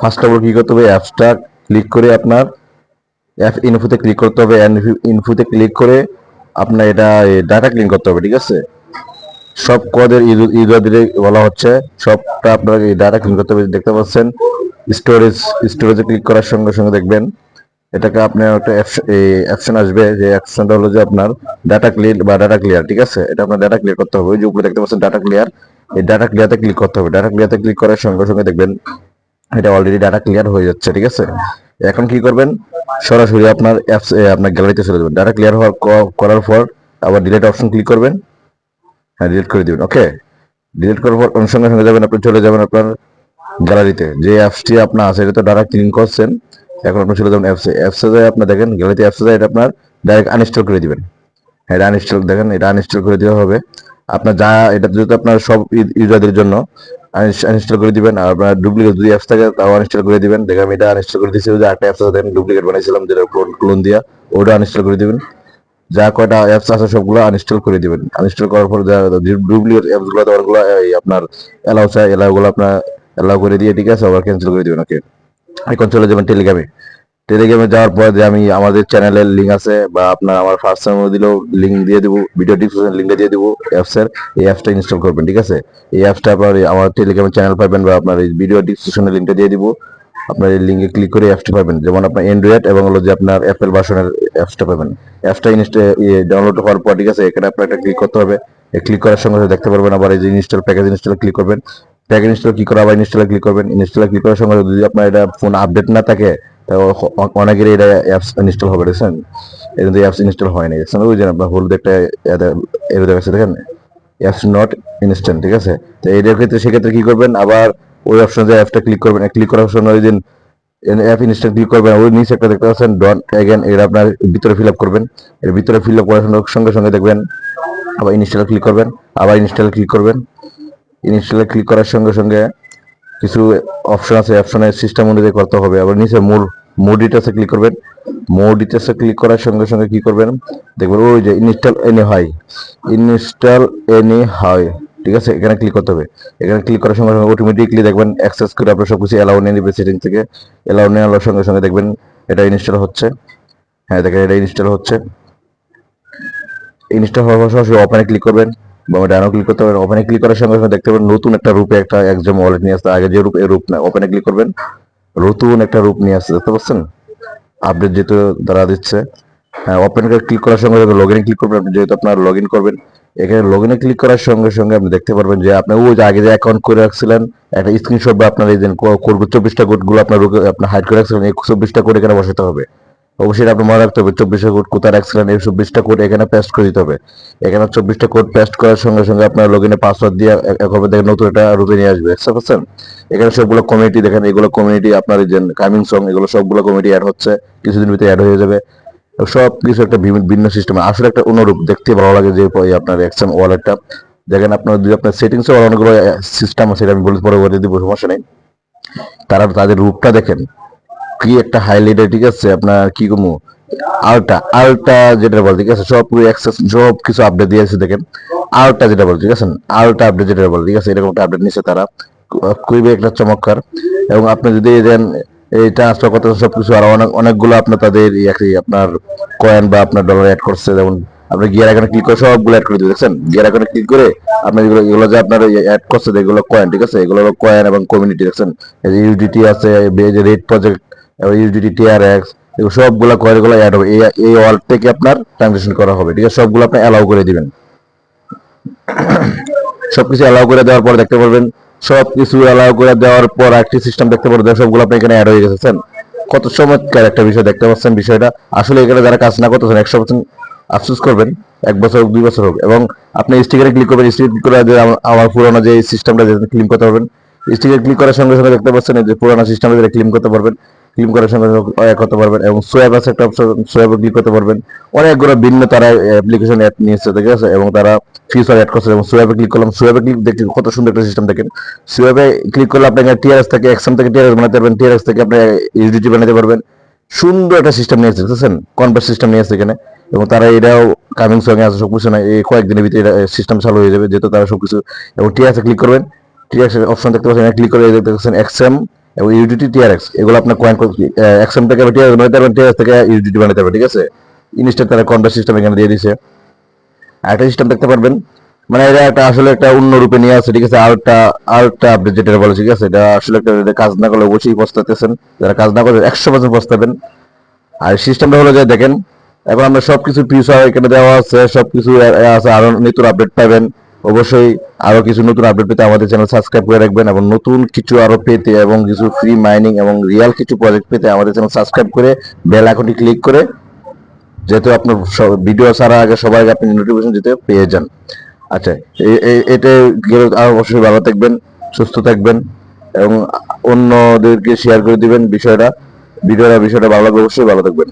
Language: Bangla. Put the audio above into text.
ফার্স্ট অফ অল কি করতে হবে, অ্যাপসটা ক্লিক করে আপনার অ্যাপ ইনফোতে ক্লিক করতে হবে। ইনফোতে ক্লিক করে আপনার এটা ডাটা ক্লিন করতে হবে, ঠিক আছে। সব কোডের ইউজারদের বলা হচ্ছে, সবটা আপনার এই ডাটা ক্লিন করতে হবে। দেখতে পাচ্ছেন স্টোরেজে ক্লিক করার সঙ্গে সঙ্গে দেখবেন এটাকে আপনার একটা অপশন আসবে, যে অপশনটা হলো যে আপনার ডাটা ক্লিন বা ডাটা ক্লিয়ার, ঠিক আছে। এটা আপনার ডাটা ক্লিয়ার করতে হবে। ওই যে উপরে দেখতে পাচ্ছেন ডাটা ক্লিয়ার, এই ডাটা ক্লিয়ারতে ক্লিক করতে হবে। ডাটা ক্লিয়ারতে ক্লিক করার সঙ্গে সঙ্গে দেখবেন এটা অলরেডি ডাটা ক্লিয়ার হয়ে যাচ্ছে, ঠিক আছে। এখন কি করবেন, সরাসরি আপনার অ্যাপস আপনার গ্যালারিতে চলে যাবেন। ডাটা ক্লিয়ার করার পর আবার ডিলিট অপশন ক্লিক করবেন, হ্যাঁ ডিলিট করে দিবেন। ওকে, ডিলিট করার পর সঙ্গে সঙ্গে যাবেন, আপনি চলে যাবেন আপনার গ্যালারিতে। যে অ্যাপসটি আপনার আছে এটা তো ডাটা ক্লিন করছেন, এখন আপনি চলে যাবেন অ্যাপসে যায় আপনার দেখেন গ্যালারিতে অ্যাপসে যায় এটা আপনার ডাইরেক্ট আনইনস্টল করে দিবেন। হ্যাঁ এটা আনইনস্টল, দেখেন এটা আনইনস্টল করে দেওয়া হবে আপনার। যা এটা যেহেতু আপনার সব ইউজারদের জন্য আনইনস্টল করে দিবেন। আর আপনার ডুপ্লিকেট যদি অ্যাপস থাকে তাও আনইনস্টল করে দিবেন। দেখেন আমি এটা আনইনস্টল করে দিয়েছি, যে একটা অ্যাপস আছে ডুপ্লিকেট বানাইছিলাম যেটা ক্লোন দিয়া, ওটা আনইনস্টল করে দিবেন। যা কয়টা অ্যাপস আছে সবগুলো আনইনস্টল করে দিবেন। আনইনস্টল করার পর যা ডুপ্লিকেট অ্যাপস গুলো ওগুলো আপনার এলাও চাই এলাওগুলো আপনার এলাও করে দিয়ে, ঠিক আছে, আবার ক্যান্সেল করে দিবেন। ওকে, এখন চলে যাবেন টেলিগ্রামে। টেলিগ্রামে যাওয়ার পর যে আমি আমাদের চ্যানেলের লিঙ্ক আছে বা আপনার আমার ফার্স্ট টাইম দিলেও লিঙ্ক দিয়ে দিব, ভিডিও ডিসক্রিপশন লিঙ্কটা দিয়ে দিব অ্যাপসের। এই অ্যাপসটা ইনস্টল করবেন, ঠিক আছে। এই অ্যাপসটা আপনার আমার টেলিগ্রামের চ্যানেল পাবেন বা আপনার এই ভিডিও ডিসক্রিপশনের লিঙ্কটা দিয়ে দিব। আপনার এই লিঙ্কে ক্লিক করে অ্যাপসটা পাবেন, যেমন আপনার অ্যান্ড্রয়েড এবং হলো যে আপনার অ্যাপেল ভার্সনের অ্যাপসটা পাবেন। অ্যাপসটা ডাউনলোড হওয়ার পর, ঠিক আছে, এখানে আপনার একটা ক্লিক করতে হবে। ক্লিক করার সঙ্গে সঙ্গে দেখতে পারবেন আবার এই যে ইনস্টল প্যাকেজ ইনস্টল ক্লিক করবেন। প্যাকেজ ইনস্টল কি করে আবার ইনস্টলে ক্লিক করবেন। ইনস্টলে ক্লিক করার সঙ্গে যদি আপনার এটা ফোন আপডেট না থাকে, তো অনেকেরই এটা অ্যাপস ইনস্টল হবে, দেখছেন এটা কিন্তু অ্যাপস ইনস্টল হয় না, দেখছেন ওই যে আপনার হলুদ একটা এর দেখাচ্ছে দেখেন অ্যাপস নট ইনস্ট্যান্ট, ঠিক আছে। তো এই ক্ষেত্রে সেক্ষেত্রে কি করবেন, আবার ওই অপশনে যে অ্যাপটা ক্লিক করবেন, ক্লিক করার সময় ওই দিন অ্যাপ ইনস্টল ক্লিক করবেন, ওই নিচে একটা দেখতে পাচ্ছেন ডট এগেন, এটা আপনার ভিতরে ফিল আপ করবেন। এর ভিতরে ফিল আপ করার সঙ্গে সঙ্গে দেখবেন আবার ইনস্টলে ক্লিক করবেন, আবার ইনস্টলে ক্লিক করবেন। ইনস্টলে ক্লিক করার সঙ্গে সঙ্গে কিছু অপশন আছে, অপশনের সিস্টেম অনুযায়ী করতে হবে। আবার নিচে মোর ডিটেলসে ক্লিক করবেন। মোর ডিটেলসে ক্লিক করার সঙ্গে সঙ্গে কি করবেন, দেখবেন ওই যে ইনস্টল এনি হাই, ঠিক আছে, এখানে ক্লিক করতে হবে। এখানে ক্লিক করার সঙ্গে সঙ্গে অটোমেটিকলি দেখবেন অ্যাক্সেস করে আপনার সবকিছু এলাও নিয়ে নেবে সেটিং থেকে। এলাও নেওয়ার সঙ্গে সঙ্গে দেখবেন এটা ইনস্টল হচ্ছে। হ্যাঁ দেখেন এটা ইনস্টল হচ্ছে। ইনস্টল হওয়ার পর সরাসরি ওপেনে ক্লিক করবেন বা ডাউনলোড ক্লিক করতে পারেন। ওপেনে ক্লিক করার সঙ্গে সঙ্গে দেখতে পাবেন নতুন একটা রূপে একটা একদম ওয়ালেট নিয়ে আসতে, আগে যে রূপ এই রূপ না। ওপেনে ক্লিক করবেন, নতুন একটা রূপ নিয়ে আসছে, দেখতে পাচ্ছেন আপডেট যেহেতু তারা দিচ্ছে। হ্যাঁ ওপেন ক্লিক করার সঙ্গে সঙ্গে লগ ইন ক্লিক করবেন, আপনি যেহেতু আপনার লগ ইন করবেন। এখানে লগ ইনে ক্লিক করার সঙ্গে সঙ্গে আপনি দেখতে পারবেন যে আপনি ওই যে আগে যে অ্যাকাউন্ট করে রাখছিলেন একটা স্ক্রিনশট বা আপনার এই যে কোড 24টা কোডগুলো আপনার হাইড করে রাখছিলেন, এই 24টা কোড এখানে বসাতে হবে। অবশ্যই আপনি মনে রাখতে হবে 24টা কোড কোথায় রাখছিলেন, এই 24টা কোড এখানে পেস্ট করে দিতে হবে। এখানে 24টা কোড পেস্ট করার সঙ্গে সঙ্গে আপনার লগ ইনে পাসওয়ার্ড দিয়ে একবার দেখেন নতুন একটা রূপে নিয়ে আসবে, বুঝতে পারছেন। এখানে সবগুলো কমিউনিটি দেখেন, এগুলো কমিউনিটি আপনার এই যে কামিং সং, এগুলো সবগুলো কমিউনিটি অ্যাড হচ্ছে, কিছুদিন ভিতরে অ্যাড হয়ে যাবে। সব কিছু একটা ভিন্ন সিস্টেম, আসলে একটা অনুরূপ দেখতে ভালো লাগে যে আপনার এক্সএম ওয়ালেটটা। দেখেন আপনার যদি আপনার সেটিংসে অনেকগুলো সিস্টেম আছে, এটা আমি পরে বলে দিব, সমস্যা নেই। তাদের রূপটা দেখেন কি একটা হাইলাইটের, ঠিক আছে। আপনার কি কমু আলটা আলটা যেটা বলে, ঠিক আছে, সব অ্যাক্সেস সব কিছু আপডেট দিয়েছে দেখেন। আলটা যেটা বলে, ঠিক আছে, আলটা আপডেট যেটা বলে, ঠিক আছে, এরকম একটা আপডেট নিচ্ছে তারা, খুবই একটা চমৎকার। এবং আপনি যদি দেন এই ট্রান্সফার করতে সবকিছু আরো অনেকগুলো আপনার তাদের আপনার কয়েন বা আপনার ডলার অ্যাড করছে। যেমন আপনি গিয়ার আইকনে ক্লিক করে সবগুলো অ্যাড করে দিতে দেখছেন, গিয়ার আইকনে ক্লিক করে আপনি এগুলো যে আপনার অ্যাড করছে এগুলো কয়েন, ঠিক আছে, এগুলো কয়েন এবং কমিউনিটি দেখছেন। এই যে ইউডিটি আছে, রেড প্রজেক্ট, ইউডিটি টিআরএক্স, এগুলো সবগুলো কয়েন গুলো অ্যাড হবে এই ওয়ালেট থেকে আপনার ট্রানজাকশন করা হবে, ঠিক আছে। সবগুলো আপনি অ্যালাউ করে দিবেন। সবকিছু অ্যালাউ করে দেওয়ার পর দেখতে পারবেন সবকিছু অ্যালাউ করে দেওয়ার পর একটি সিস্টেম দেখতে পারবেন সবগুলো আপনি এখানে অ্যাড হয়ে গেছেন। কত চমৎকার একটা বিষয় দেখতে পাচ্ছেন। বিষয়টা আসলে এখানে যারা কাজ না করতেছেন 100% আফসোস করবেন, 1 বছর হোক 2 বছর হোক। এবং আপনি স্টিকারে ক্লিক করবেন, স্টিকার ক্লিক করে যে আমার পুরোনো যে সিস্টেমটা ক্লেম করতে পারবেন। স্টিকার ক্লিক করার সঙ্গে সঙ্গে দেখতে পাচ্ছেন যে পুরোনো সিস্টেমটা ক্লেম করতে পারবেন। ক্লিক করার সঙ্গে সঙ্গে করতে পারবেন। এবং সোয়াপ আছে একটা অপশন, সোয়াপে ক্লিক করতে পারবেন। অনেকগুলো ভিন্ন তারা অ্যাপ্লিকেশন অ্যাড নিয়েছে, ঠিক আছে, এবং তারা ফিচার অ্যাড করছে। এবং সোয়াপে ক্লিক করলাম, সোয়াপে ক্লিক দেখতে কত সুন্দর একটা সিস্টেম দেখেন। সোয়াপে ক্লিক করলে আপনি টিআরএস থেকে এক্সাম থেকে টিআরএস বানাতে পারবেন, টিআরএস থেকে আপনি ইউডিটি বানাতে পারবেন। সুন্দর একটা সিস্টেম নিয়েছে, বুঝছেন, কনভার্ট সিস্টেম নিয়েছে এখানে। এবং তারা এটাও কামিং সঙ্গে আছে সবকিছু না, এই কয়েকদিনের ভিতরে সিস্টেম চালু হয়ে যাবে যেহেতু তারা সবকিছু। এবং টিআরএস ক্লিক করবেন, টিআরএস অপশন দেখতে পাচ্ছেন, ক্লিক করে দেখতে পাচ্ছেন এক্সাম এবং ইউডিটি টিআরএক্স এগুলো আপনার কয়েন এক্সএম থেকে টিআরএক্স বানাতে পারবেন, টিআরএক্স থেকে ইউডিটি বানাতে পারবেন, ঠিক আছে। ইনস্ট্যান্ট তারা কনভার্ট সিস্টেম এখানে দিয়ে দিছে। আরেকটা সিস্টেম দেখতে পারবেন, মানে এটা একটা আসলে একটা অন্য রূপে নিয়ে আসছে, ঠিক আছে। আরেকটা আপডেট যেটা বলে, ঠিক আছে, এটা আসলে একটা কাজ না করলে অবশ্যই পস্তাতেছেন, যারা কাজ না করবে 100% পস্তাবেন। আর সিস্টেমটা হলো যে দেখেন, এখন আমরা সবকিছু ফিউচার এখানে দেওয়া আছে, সবকিছু আছে, আরো নতুন আপডেট পাবেন। অবশ্যই আরো কিছু নতুন আপডেট পেতে আমাদের চ্যানেল সাবস্ক্রাইব করে রাখবেন, এবং নতুন কিছু আরো পেতে এবং কিছু ফ্রি মাইনিং এবং রিয়েল কিছু প্রজেক্ট পেতে আমাদের চ্যানেল সাবস্ক্রাইব করে বেল আইকনটি ক্লিক করে, যেহেতু আপনার ভিডিও ছাড়া আগে সবাই আপনি নোটিফিকেশন দিতে পেয়ে যান। আচ্ছা, এটা গেলে আরো অবশ্যই ভালো থাকবেন, সুস্থ থাকবেন, এবং অন্যদেরকে শেয়ার করে দিবেন বিষয়টা ভালো লাগবে, অবশ্যই ভালো থাকবেন।